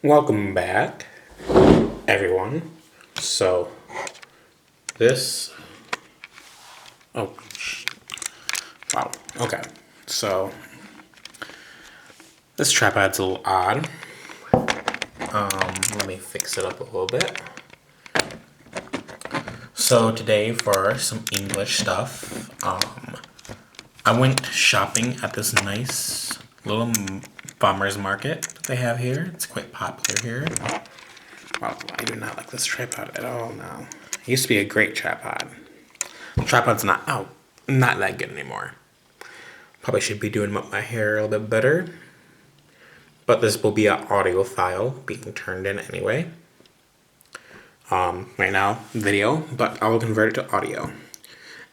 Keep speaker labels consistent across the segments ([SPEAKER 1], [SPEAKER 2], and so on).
[SPEAKER 1] Welcome back, everyone. So, this. Oh, wow. Okay. So, this tripod's a little odd. Let me fix it up a little bit. So, today, for some English stuff, I went shopping at this nice little farmer's market that they have here. It's quite popular here. Wow, I do not like this tripod at all now. It used to be a great tripod. The tripod's not that good anymore. Probably should be doing my hair a little bit better. But this will be an audio file being turned in anyway. Right now, video, but I will convert it to audio.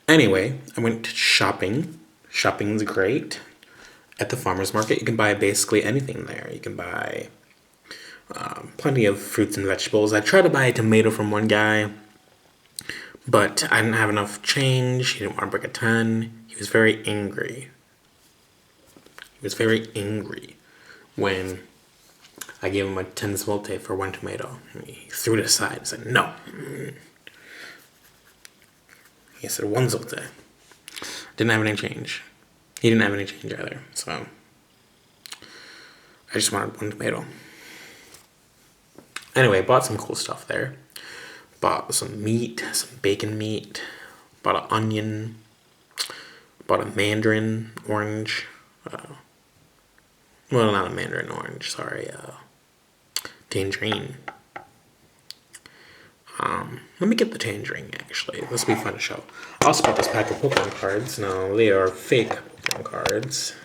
[SPEAKER 1] Anyway, I went shopping. Shopping's great. At the farmer's market, you can buy basically anything there. You can buy plenty of fruits and vegetables. I tried to buy a tomato from one guy, but I didn't have enough change. He didn't want to break a ton. He was very angry. He was very angry when I gave him a 10 zloty for one tomato. He threw it aside and said, no. He said, 1 zloty. Didn't have any change. He didn't have any change either, so I just wanted one tomato. Anyway, bought some cool stuff there. Bought some meat, some bacon meat. Bought an onion. Bought a mandarin orange. Well, not a mandarin orange, sorry. Tangerine. Let me get the tangerine, actually. This will be fun to show. I also bought this pack of Pokemon cards. Now, they are fake Pokemon cards.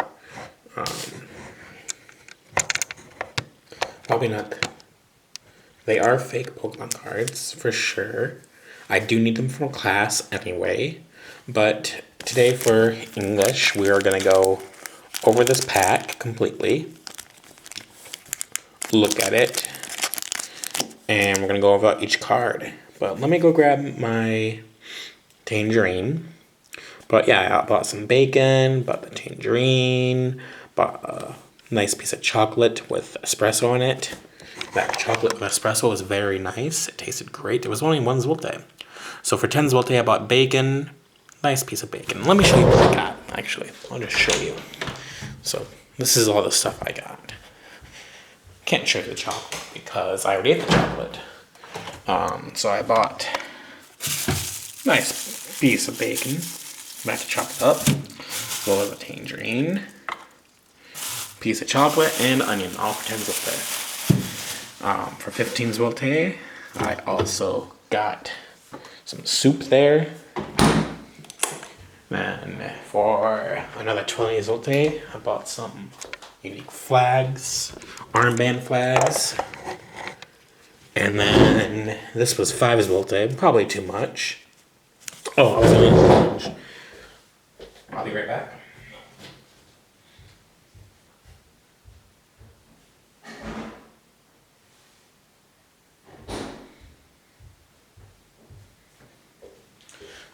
[SPEAKER 1] Probably not. They are fake Pokemon cards, for sure. I do need them for class anyway. But today for English, we are going to go over this pack completely. Look at it. And we're going to go over each card. But let me go grab my tangerine. But yeah, I bought some bacon, bought the tangerine, bought a nice piece of chocolate with espresso in it. That chocolate with espresso was very nice. It tasted great. It was only 1 zloty. So for 10 zloty, I bought bacon. Nice piece of bacon. Let me show you what I got, actually. I'll just show you. So this is all the stuff I got. Can't show you the chocolate because I already ate the chocolate. So I bought a nice piece of bacon. I'm going to chop it up. Roll of a tangerine. Piece of chocolate and onion, all for 10 zloty. For 15 zloty, I also got some soup there. Then for another 20 zloty, I bought some unique flags, armband flags. And then this was 5 zloty, probably too much. Oh, I was in orange. I'll be right back.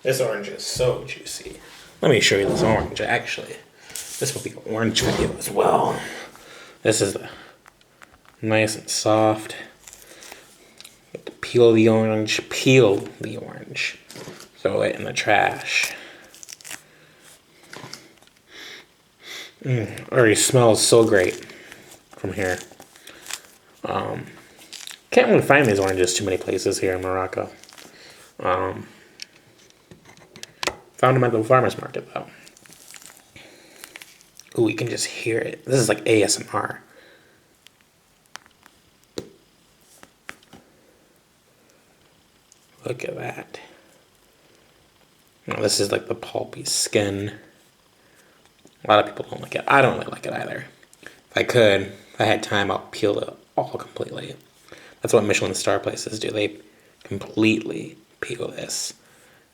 [SPEAKER 1] This orange is so juicy. Let me show you this orange, actually. This will be an orange video as well. This is nice and soft. Peel the orange, throw it in the trash. Already smells so great from here. Can't really find these oranges too many places here in Morocco. Found them at the farmer's market though. Ooh, you can just hear it. This is like ASMR. Look at that. Now, this is like the pulpy skin. A lot of people don't like it. I don't really like it either. If I could, if I had time, I'll peel it all completely. That's what Michelin star places do. They completely peel this.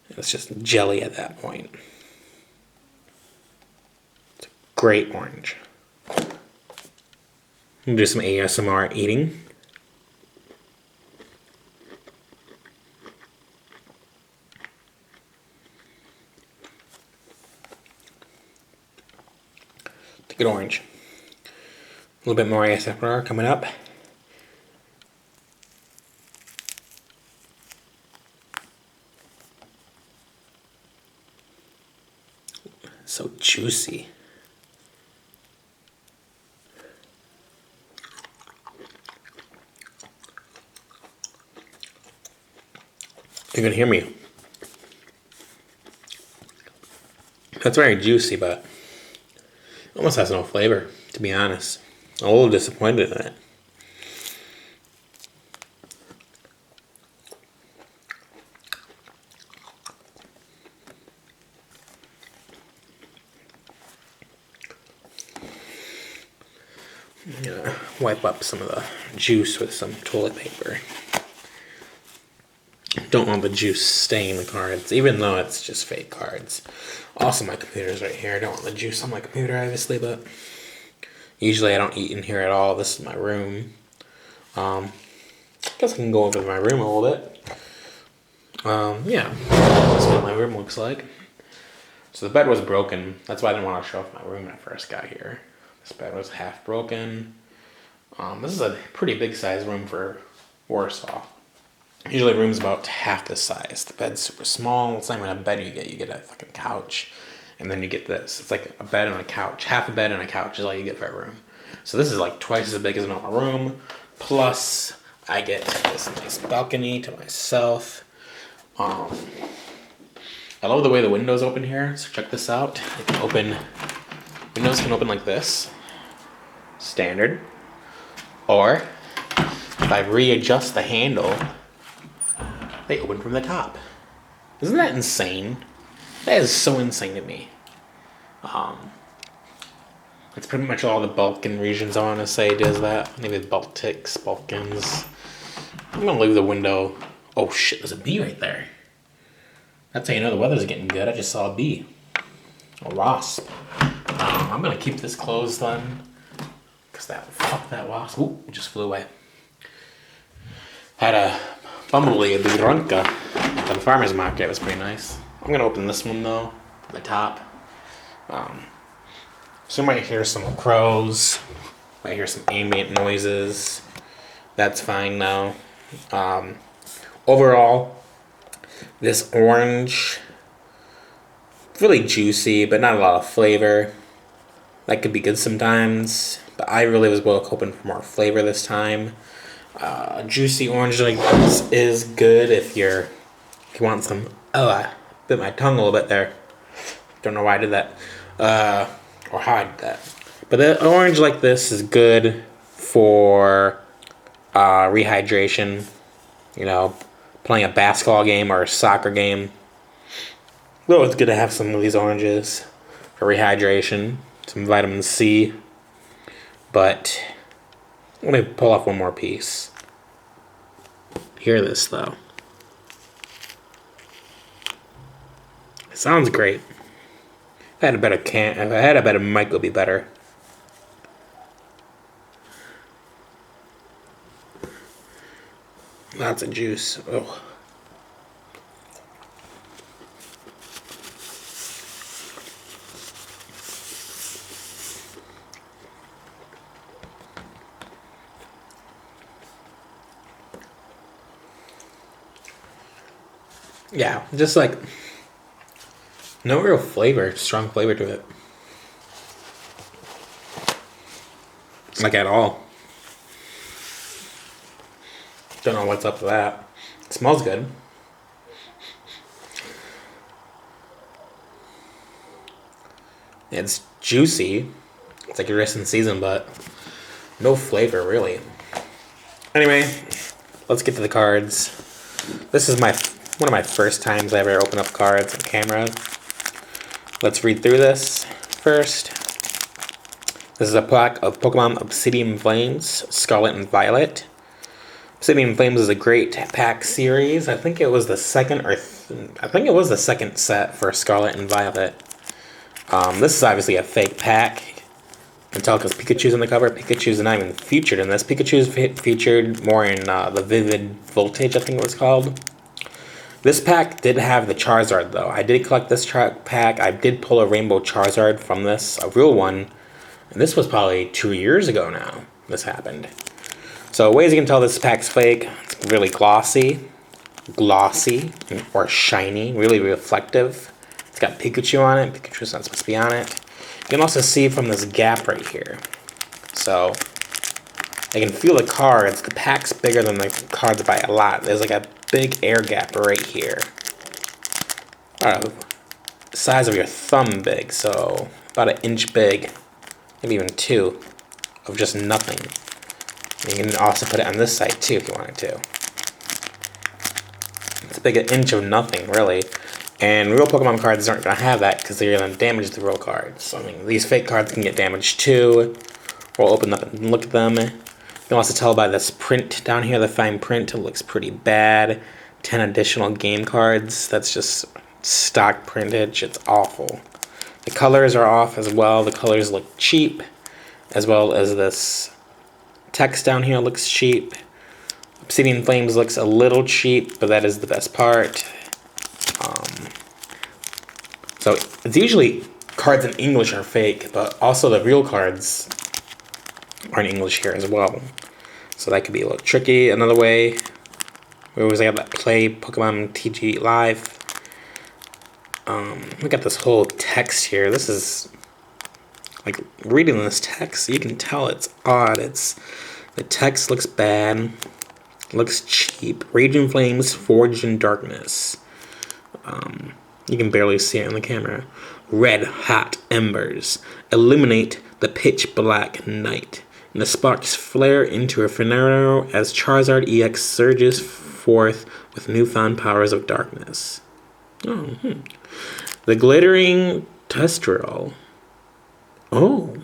[SPEAKER 1] It's just jelly at that point. It's a great orange. We'll do some ASMR eating. It's a good orange. A little bit more ASMR coming up. So juicy. You can hear me. That's very juicy, but almost has no flavor, to be honest. I'm a little disappointed in it. I'm gonna wipe up some of the juice with some toilet paper. Don't want the juice staining the cards, even though it's just fake cards. Also, my computer's right here. I don't want the juice on my computer, obviously, but usually I don't eat in here at all. This is my room. I guess I can go over to my room a little bit. Yeah, that's what my room looks like. So the bed was broken. That's why I didn't want to show off my room when I first got here. This bed was half broken. This is a pretty big size room for Warsaw. Usually a room's about half this size. The bed's super small. It's not even a bed you get. You get a fucking couch. And then you get this. It's like a bed and a couch. Half a bed and a couch is all you get for a room. So this is like twice as big as a normal room. Plus, I get this nice balcony to myself. I love the way the windows open here. So check this out. It can open. Windows can open like this. Standard. Or, if I readjust the handle, they open from the top. Isn't that insane? That is so insane to me. It's pretty much all the Balkan regions, I want to say, does that. Maybe the Baltics, Balkans. I'm going to leave the window. Oh shit, there's a bee right there. That's how you know the weather's getting good. I just saw a bee. A wasp. I'm going to keep this closed then. Because fuck that wasp. Ooh, it just flew away. Had a bumblebee, a bidronka at the farmer's market. It was pretty nice. I'm gonna open this one though, the top. So you might hear some crows, might hear some ambient noises. That's fine now. Overall, this orange, really juicy, but not a lot of flavor. That could be good sometimes, but I really was hoping for more flavor this time. Juicy orange like this is good if you want some. Oh, I bit my tongue a little bit there. Don't know why I did that, or how I did that. But the orange like this is good for rehydration. You know, playing a basketball game or a soccer game. Well, it's good to have some of these oranges for rehydration, some vitamin C. But let me pull off one more piece. Hear this though. It sounds great. If I had a better mic, it would be better. Lots of juice. Oh. Yeah, just like no real flavor, strong flavor to it. Like at all. Don't know what's up with that. It smells good. It's juicy. It's like a rest in season, but no flavor really. Anyway, let's get to the cards. This is one of my first times I ever open up cards on camera. Let's read through this first. This is a pack of Pokemon Obsidian Flames, Scarlet and Violet. Obsidian Flames is a great pack series. I think it was the second set for Scarlet and Violet. This is obviously a fake pack. You can tell because Pikachu's on the cover. Pikachu's not even featured in this. Pikachu's featured more in the Vivid Voltage, I think it was called. This pack did have the Charizard though. I did collect this pack. I did pull a Rainbow Charizard from this, a real one. And this was probably 2 years ago now this happened. So ways you can tell this pack's fake. It's really glossy, or shiny, really reflective. It's got Pikachu on it. Pikachu's not supposed to be on it. You can also see from this gap right here. So I can feel the cards. The pack's bigger than the cards by a lot. There's like a big air gap right here. I don't know, size of your thumb big, so about 1 inch big, maybe even 2, of just nothing. You can also put it on this side too if you wanted to. It's a big 1 inch of nothing, really. And real Pokemon cards aren't going to have that because they're going to damage the real cards. So, I mean, these fake cards can get damaged too. We'll open up and look at them. You can also tell by this print down here, the fine print, it looks pretty bad. 10 additional game cards. That's just stock printage. It's awful. The colors are off as well. The colors look cheap, as well as this text down here looks cheap. Obsidian Flames looks a little cheap, but that is the best part. So it's usually cards in English are fake, but also the real cards are in English here as well. So that could be a little tricky. Another way, we always have that play Pokemon TG Live. We got this whole text here. This is like reading this text. You can tell it's odd. The text looks bad. Looks cheap. Raging Flames, Forged in Darkness. You can barely see it on the camera. Red hot embers illuminate the pitch black night, and the sparks flare into a inferno as Charizard EX surges forth with newfound powers of darkness. The glittering Testrel. Oh.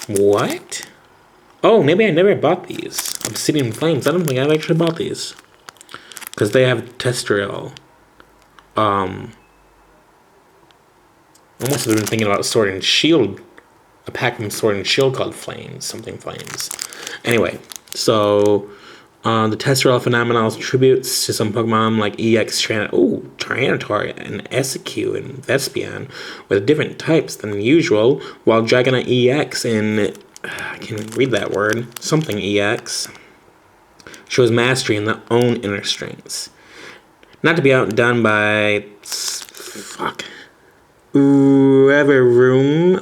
[SPEAKER 1] What? Oh, maybe I never bought these. Obsidian Flames. I don't think I've actually bought these. Because they have Testrel. I must have been thinking about Sword and Shield. A pack from Sword and Shield called Flames. Something Flames. Anyway, so the Testrel Phenomenal's tributes to some Pokemon like EX Tyranitar and Execute and Vespion with different types than usual, while Dragonite EX and I can't read that word. Something EX shows mastery in their own inner strengths. Not to be outdone by Room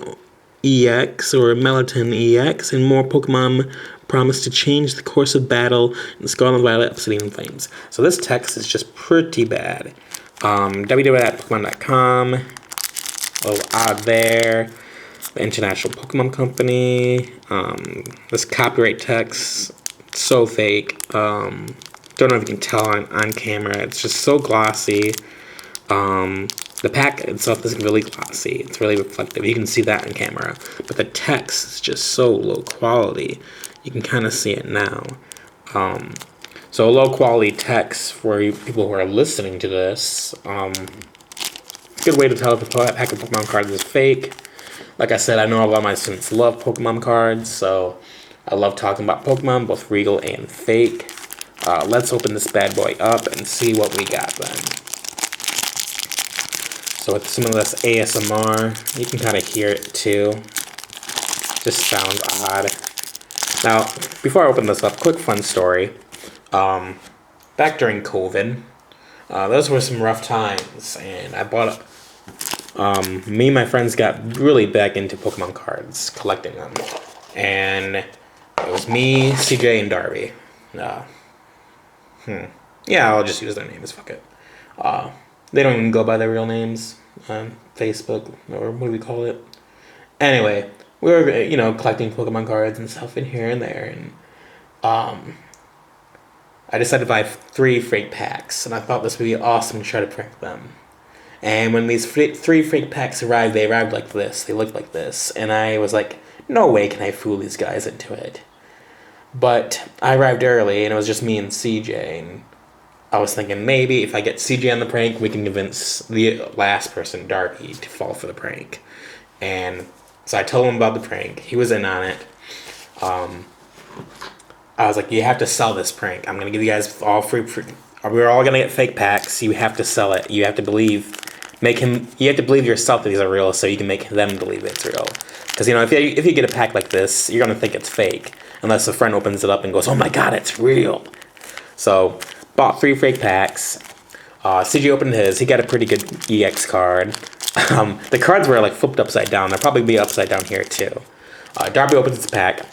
[SPEAKER 1] EX or Melatonin EX, and more Pokemon promise to change the course of battle in Scarlet Violet Obsidian Flames. So this text is just pretty bad. www.pokemon.com. A little odd there. The International Pokemon Company. This copyright text, so fake. Don't know if you can tell on camera. It's just so glossy. The pack itself isn't really glossy. It's really reflective. You can see that on camera. But the text is just so low quality. You can kind of see it now. So low quality text for you people who are listening to this. Good way to tell if a pack of Pokemon cards is fake. Like I said, I know a lot of my students love Pokemon cards, so I love talking about Pokemon, both real and fake. Let's open this bad boy up and see what we got then. So with some of this ASMR, you can kind of hear it too. Just sounds odd. Now, before I open this up, quick fun story. Back during COVID, those were some rough times, and I bought me and my friends got really back into Pokemon cards, collecting them. And it was me, CJ, and Darby. Yeah, I'll just use their names, fuck it. They don't even go by their real names on Facebook, or what do we call it? Anyway, we were, collecting Pokemon cards and stuff in here and there, and I decided to buy 3 fake packs, and I thought this would be awesome to try to prank them. And when these 3 fake packs arrived, they arrived like this. They looked like this, and I was like, no way can I fool these guys into it. But I arrived early, and it was just me and CJ, and I was thinking maybe if I get CJ on the prank, we can convince the last person, Darby, to fall for the prank. And so I told him about the prank. He was in on it. I was like, you have to sell this prank. I'm going to give you guys all free. We're all going to get fake packs. You have to sell it. You have to believe. You have to believe yourself that these are real so you can make them believe it's real. Because, if you get a pack like this, you're going to think it's fake. Unless a friend opens it up and goes, oh my god, it's real. So, bought 3 fake packs. CJ opened his. He got a pretty good EX card. The cards were like flipped upside down. They'll probably be upside down here too. Darby opens his pack.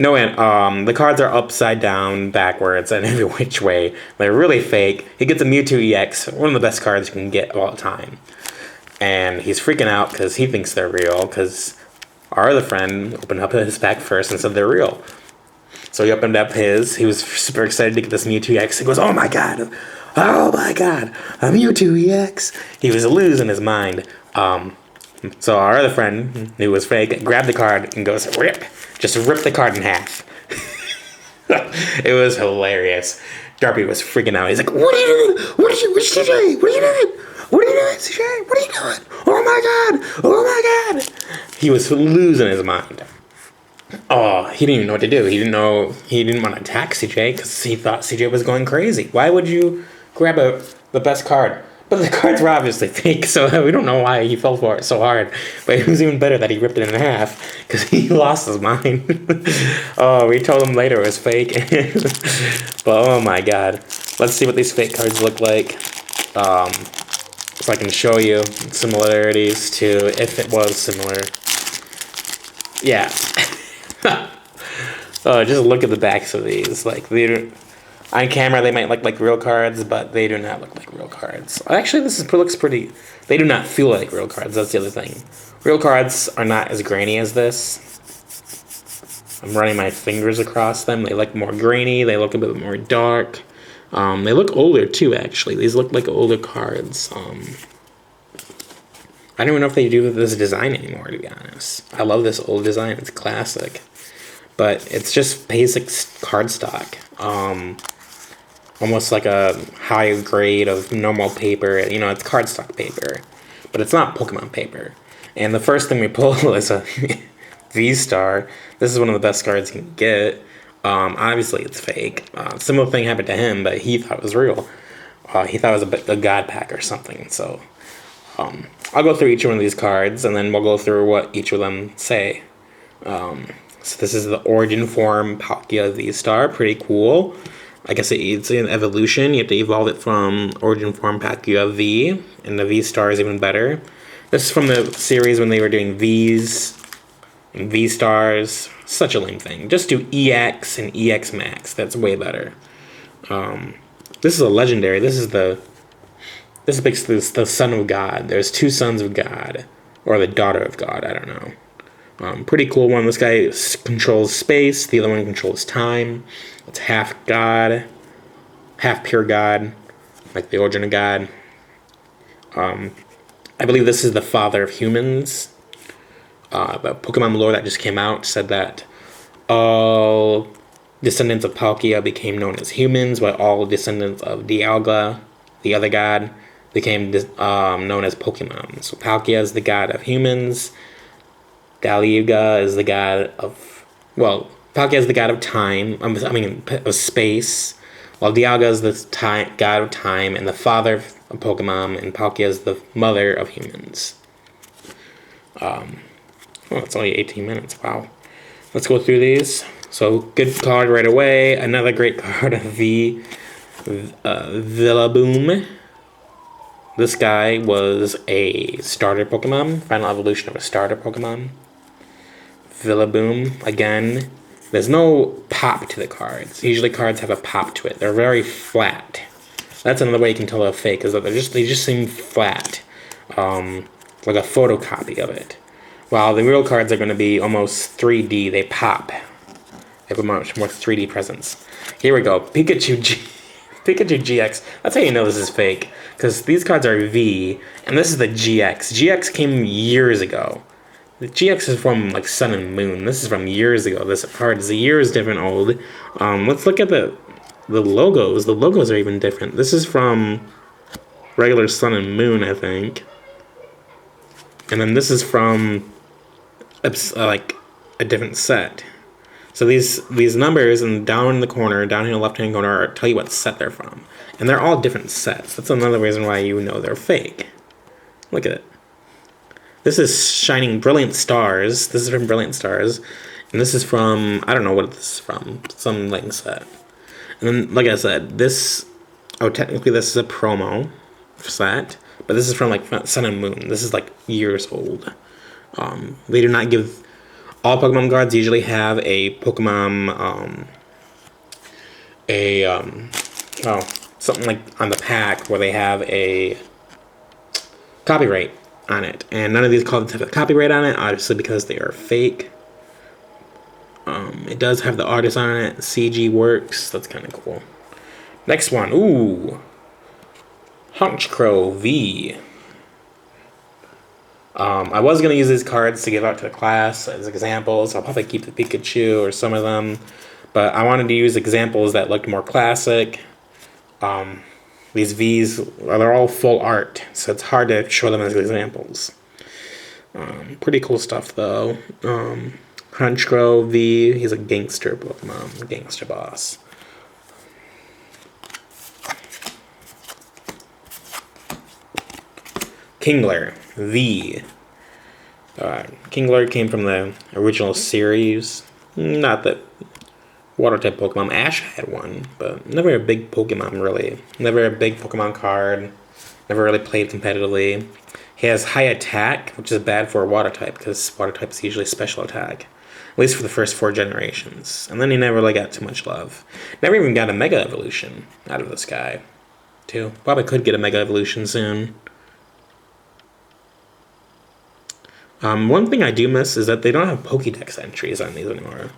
[SPEAKER 1] No, and the cards are upside down, backwards, and every which way. They're really fake. He gets a Mewtwo EX, one of the best cards you can get of all time. And he's freaking out because he thinks they're real, because our other friend opened up his pack first and said they're real. So he opened up his. He was super excited to get this Mewtwo EX. He goes, oh my god, a Mewtwo EX. He was losing his mind. So our other friend, who was fake, grabbed the card and goes, rip. Just rip the card in half. It was hilarious. Darby was freaking out. He's like, what are you doing? CJ? What are you doing? What are you doing, CJ? What are you doing? Oh my god! Oh my god! He was losing his mind. Oh, he didn't even know what to do. He didn't want to attack CJ because he thought CJ was going crazy. Why would you grab the best card? But the cards were obviously fake, so we don't know why he fell for it so hard. But it was even better that he ripped it in half, because he lost his mind. Oh, we told him later it was fake. But oh my god. Let's see what these fake cards look like. So I can show you similarities to if it was similar. Yeah. Oh, just look at the backs of these. Like, on camera, they might look like real cards, but they do not look like real cards. Actually, looks pretty... They do not feel like real cards. That's the other thing. Real cards are not as grainy as this. I'm running my fingers across them. They look more grainy. They look a bit more dark. They look older, too, actually. These look like older cards. I don't even know if they do this design anymore, to be honest. I love this old design. It's classic. But it's just basic cardstock. Almost like a higher grade of normal paper. You know, it's cardstock paper. But it's not Pokemon paper. And the first thing we pull is a V-Star. This is one of the best cards you can get. Obviously, it's fake. Similar thing happened to him, but he thought it was real. He thought it was a God pack or something. So, I'll go through each one of these cards, and then we'll go through what each of them say. So this is the Origin Form Palkia V-Star. Pretty cool. I guess it's an evolution. You have to evolve it from Origin Form Palkia V, and the V-Star is even better. This is from the series when they were doing Vs and V-Stars. Such a lame thing. Just do EX and EX Max. That's way better. This is a legendary. This is basically the son of God. There's two sons of God, or the daughter of God. I don't know. Pretty cool one. This guy controls space. The other one controls time. It's half God, half pure God, like the origin of God. I believe this is the father of humans. But Pokemon lore that just came out said that all descendants of Palkia became known as humans, while all descendants of Dialga, the other god, became known as Pokemon. So Palkia is the god of humans. Dialga is the god of... Well, Palkia is the god of time. Of space. While Dialga is the god of time and the father of Pokemon, and Palkia is the mother of humans. It's only 18 minutes. Wow. Let's go through these. So, good card right away. Another great card of Villaboom. This guy was a starter Pokemon. Final evolution of a starter Pokemon. Villaboom. Again, there's no pop to the cards. Usually cards have a pop to it. They're very flat. That's another way you can tell they're fake, is that they just seem flat. Like a photocopy of it. While the real cards are going to be almost 3D. They pop. They have a much more 3D presence. Here we go. Pikachu GX. That's how you know this is fake. Because these cards are V, and this is the GX. GX came years ago. The GX is from like Sun and Moon. This is from years ago. This card is a years different old. Let's look at the logos. The logos are even different. This is from regular Sun and Moon, I think. And then this is from like a different set. So these numbers and down in the corner, down in the left-hand corner, tell you what set they're from. And they're all different sets. That's another reason why you know they're fake. Look at it. This is Shining Brilliant Stars. This is from Brilliant Stars. And this is from, I don't know what this is from. Some link set. And then, like I said, technically this is a promo. set, but this is from like Sun and Moon. This is like years old. They do not give, all Pokemon cards usually have a Pokemon, something like on the pack where they have a copyright on it, and none of these cards have a copyright on it, obviously because they are fake. It does have the artist on it. CG works. That's kind of cool. Next one. Ooh. Honchkrow V. I was going to use these cards to give out to the class as examples. I'll probably keep the Pikachu or some of them. But I wanted to use examples that looked more classic. These Vs, they're all full art, so it's hard to show them as examples. Pretty cool stuff, though. Honchkrow V, he's a gangster Pokemon, gangster boss. Kingler V. Kingler came from the original series. Not that water-type Pokemon. Ash had one, but never a big Pokemon, really. Never a big Pokemon card. Never really played competitively. He has high attack, which is bad for a water-type, because water-type is usually special attack. At least for the first 4 generations. And then he never really got too much love. Never even got a Mega Evolution out of this guy, too. Probably could get a Mega Evolution soon. One thing I do miss is that they don't have Pokédex entries on these anymore.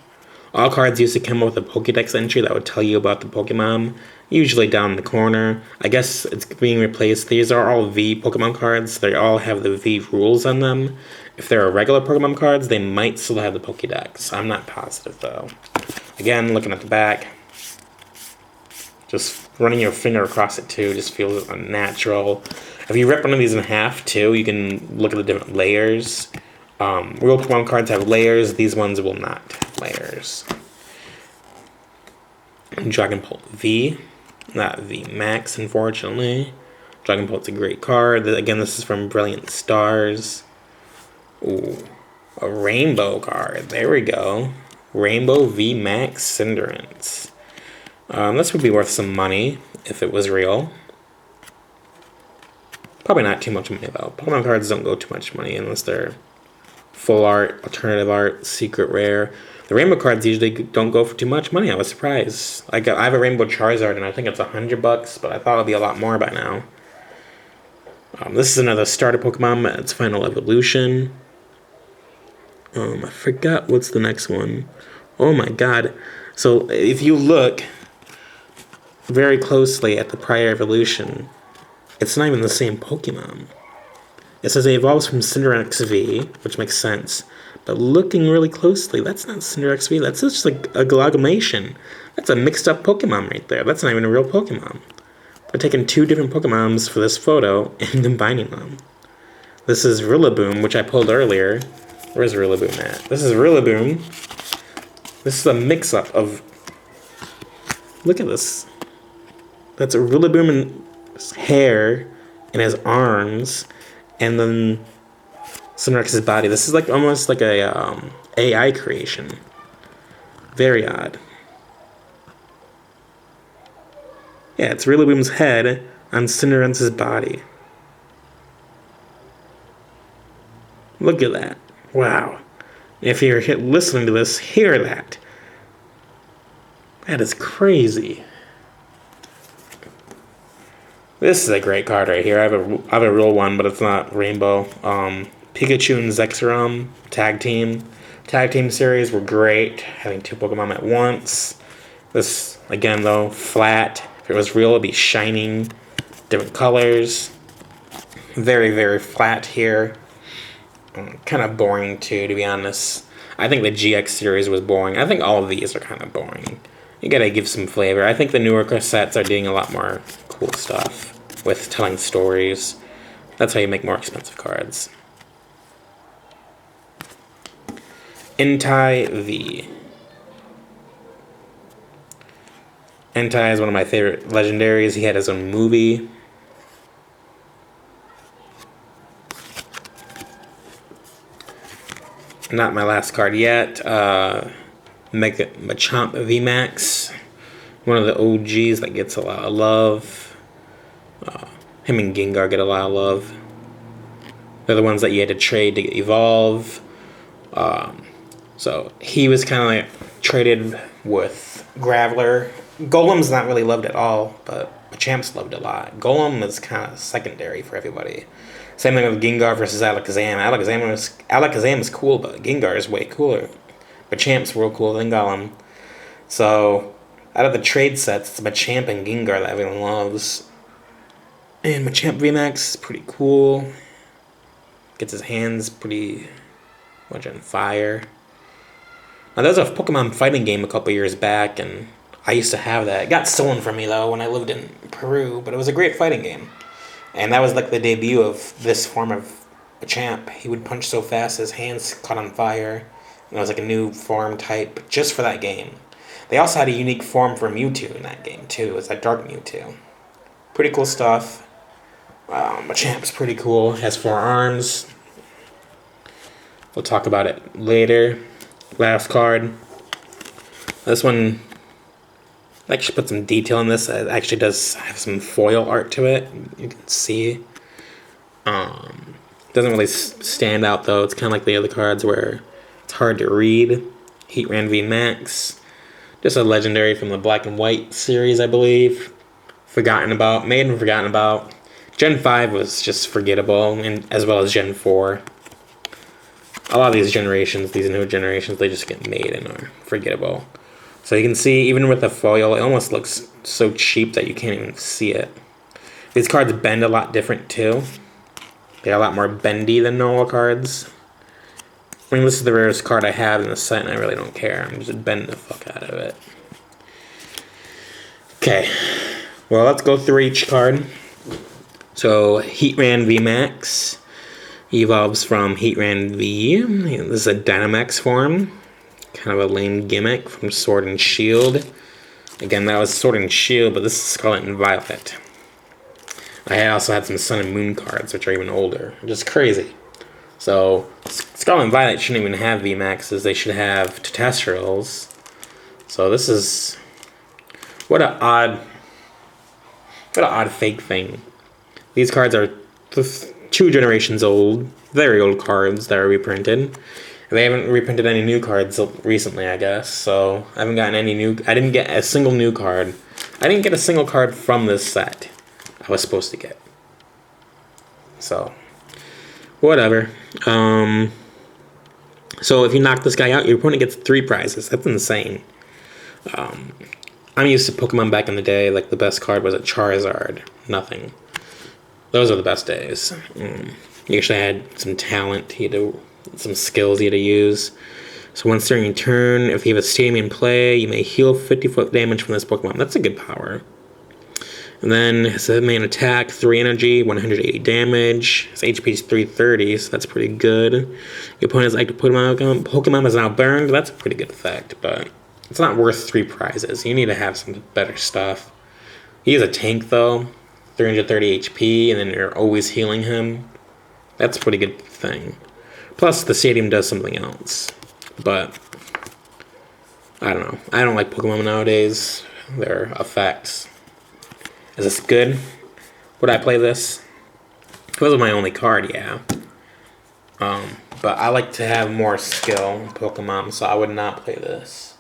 [SPEAKER 1] All cards used to come with a Pokédex entry that would tell you about the Pokemon, usually down in the corner. I guess it's being replaced. These are all V Pokemon cards. They all have the V rules on them. If they're regular Pokemon cards, they might still have the Pokédex. I'm not positive, though. Again, looking at the back, just running your finger across it, too, just feels unnatural. If you rip one of these in half, too, you can look at the different layers. Real Pokemon cards have layers. These ones will not have layers. Dragapult V. Not V Max, unfortunately. Dragapult's a great card. Again, this is from Brilliant Stars. Ooh. A Rainbow card. There we go. Rainbow V Max Cinderace. This would be worth some money if it was real. Probably not too much money, though. Pokemon cards don't go too much money unless they're full art, alternative art, secret rare. The rainbow cards usually don't go for too much money. I was surprised. I have a rainbow Charizard, and I think it's $100, but I thought it'd be a lot more by now. This is another starter Pokemon. Its final evolution. I forgot what's the next one. Oh my god. So if you look very closely at the prior evolution, it's not even the same Pokemon. It says it evolves from Cinderace V, which makes sense. But looking really closely, that's not Cinderace V. That's just like a amalgamation. That's a mixed up Pokemon right there. That's not even a real Pokemon. They're taking 2 different Pokemons for this photo and combining them. This is Rillaboom, which I pulled earlier. Where's Rillaboom at? This is Rillaboom. This is a mix-up of... Look at this. That's a Rillaboom in his hair and his arms, and then Cinderex's body. This is like almost like a AI creation. Very odd. Yeah, it's Rillaboom's head on Cinderex's body. Look at that. Wow. If you're listening to this, hear that. That is crazy. This is a great card right here. I have a real one, but it's not rainbow. Pikachu and Zekrom tag team. Tag team series were great. Having 2 Pokemon at once. This, again, though, flat. If it was real, it'd be shining. Different colors. Very, very flat here. Kind of boring, too, to be honest. I think the GX series was boring. I think all of these are kind of boring. You gotta give some flavor. I think the newer sets are doing a lot more cool stuff with telling stories. That's how you make more expensive cards. Entei V. Entei is one of my favorite legendaries. He had his own movie. Not my last card yet. Machamp VMAX. One of the OGs that gets a lot of love. Him and Gengar get a lot of love. They're the ones that you had to trade to evolve. So he was kind of like traded with Graveler. Golem's not really loved at all, but Machamp's loved a lot. Golem is kind of secondary for everybody. Same thing with Gengar versus Alakazam. Alakazam is cool, but Gengar is way cooler. Machamp's real cooler than Golem. So out of the trade sets, it's Machamp and Gengar that everyone loves. And Machamp VMAX is pretty cool. Gets his hands pretty much on fire. Now, there was a Pokemon fighting game a couple years back, and I used to have that. It got stolen from me, though, when I lived in Peru, but it was a great fighting game. And that was like the debut of this form of Machamp. He would punch so fast, his hands caught on fire. And it was like a new form type just for that game. They also had a unique form for Mewtwo in that game, too. It was like Dark Mewtwo. Pretty cool stuff. Machamp's pretty cool. Has 4 arms. We'll talk about it later. Last card. This one, I actually put some detail in this. It actually does have some foil art to it. You can see. Doesn't really stand out though. It's kind of like the other cards where it's hard to read. Heatran V Max. Just a legendary from the Black and White series, I believe. Made and forgotten about. Gen 5 was just forgettable, and as well as Gen 4. A lot of these generations, these new generations, they just get made and are forgettable. So you can see, even with the foil, it almost looks so cheap that you can't even see it. These cards bend a lot different too. They're a lot more bendy than normal cards. I mean, this is the rarest card I have in the set, and I really don't care. I'm just bending the fuck out of it. Okay, well, let's go through each card. So, Heatran VMAX evolves from Heatran V. This is a Dynamax form. Kind of a lame gimmick from Sword and Shield. Again, that was Sword and Shield, but this is Scarlet and Violet. I also had some Sun and Moon cards, which are even older. Just crazy. So, Scarlet and Violet shouldn't even have VMAXs. They should have Tetastrals. So this is... What an odd fake thing. These cards are 2 generations old. Very old cards that are reprinted. They haven't reprinted any new cards recently, I guess. So, I haven't gotten any new... I didn't get a single new card. I didn't get a single card from this set I was supposed to get. So, whatever. So if you knock this guy out, your opponent gets 3 prizes. That's insane. I'm used to Pokemon back in the day. Like, the best card was a Charizard. Nothing. Those are the best days. You actually had some talent. You had some skills you had to use. So once during your turn, if you have a stadium in play, you may heal 50-foot damage from this Pokemon. That's a good power. And then his main attack, 3 energy, 180 damage. His HP is 330, so that's pretty good. Your opponent's active Pokemon is now burned. That's a pretty good effect, but it's not worth 3 prizes. You need to have some better stuff. He is a tank, though. 330 HP, and then you're always healing him. That's a pretty good thing. Plus, the stadium does something else. But, I don't know. I don't like Pokemon nowadays. Their effects. Is this good? Would I play this? If it was my only card, yeah. But I like to have more skill in Pokemon, so I would not play this.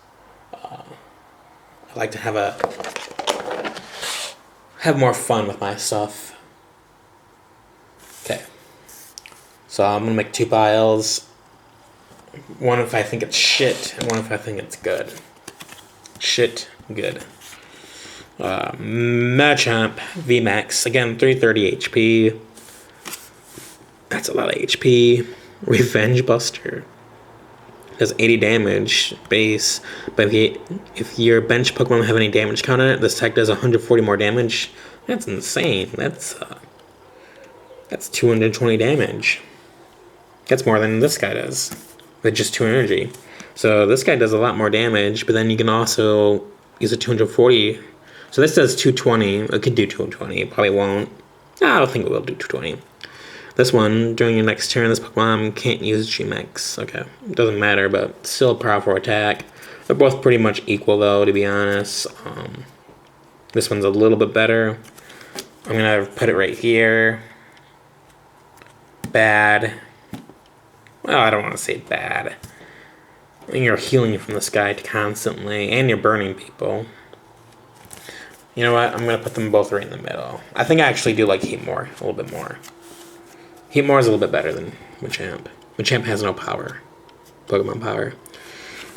[SPEAKER 1] I like to have more fun with my stuff. Okay. So I'm gonna make 2 piles. One if I think it's shit, and one if I think it's good. Shit, good. Machamp VMAX, again 330 HP. That's a lot of HP. Revenge Buster does 80 damage base, but if your bench Pokemon have any damage count on it, this tech does 140 more damage. That's insane. That's 220 damage. That's more than this guy does with just 2 energy. So this guy does a lot more damage, but then you can also use a 240. So this does 220. It could do 220. It probably won't. I don't think it will do 220. This one, during your next turn, this Pokemon can't use G-Max. Okay, it doesn't matter, but still a powerful attack. They're both pretty much equal, though, to be honest. This one's a little bit better. I'm gonna put it right here. Bad. Well, I don't want to say bad. And you're healing from the sky constantly, and you're burning people. You know what? I'm gonna put them both right in the middle. I think I actually do like Heatmore a little bit more. Heatmore is a little bit better than Machamp. Machamp has no power. Pokemon power.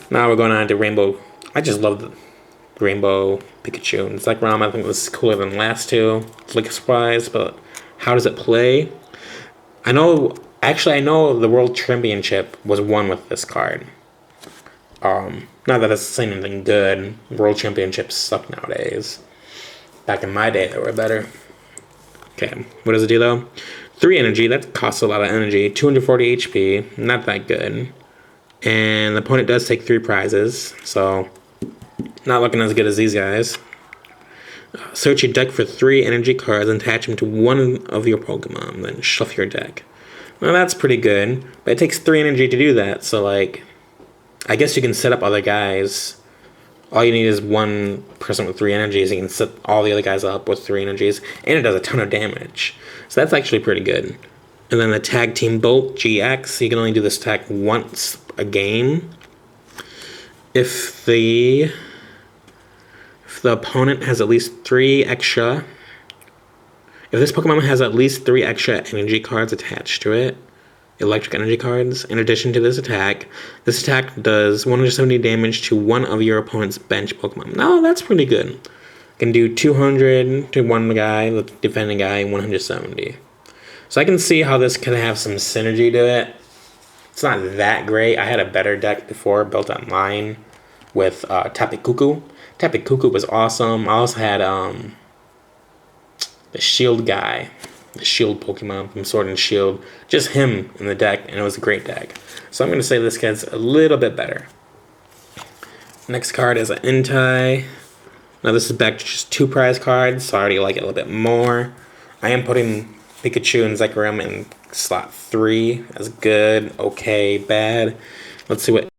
[SPEAKER 1] Now we're going on to Rainbow. I just love the Rainbow Pikachu. It's like Rom, I think this is cooler than the last two. It's like a surprise, but how does it play? I know the World Championship was won with this card. Not that it's saying anything good. World Championships suck nowadays. Back in my day, they were better. Okay, what does it do though? 3 energy, that costs a lot of energy. 240 HP, not that good. And the opponent does take 3 prizes, so not looking as good as these guys. Search your deck for 3 energy cards and attach them to one of your Pokemon, then shuffle your deck. Well, that's pretty good, but it takes 3 energy to do that, so like, I guess you can set up other guys. All you need is one person with 3 energies. You can set all the other guys up with 3 energies, and it does a ton of damage. So that's actually pretty good. And then the Tag Team Bolt GX, you can only do this attack once a game. If the opponent has at least 3 extra, if this Pokemon has at least 3 extra energy cards attached to it, electric energy cards, in addition to this attack does 170 damage to one of your opponent's bench Pokemon. Now that's pretty good. Can do 200 to one guy, the defending guy, and 170. So I can see how this can have some synergy to it. It's not that great. I had a better deck before built online with Tapu Koko. Tapu Koko was awesome. I also had the Shield guy, the Shield Pokemon from Sword and Shield. Just him in the deck, and it was a great deck. So I'm going to say this guy's a little bit better. Next card is an Entei. Now this is back to just 2 prize cards, so I already like it a little bit more. I am putting Pikachu and Zekrom in slot 3 as good, okay, bad. Let's see what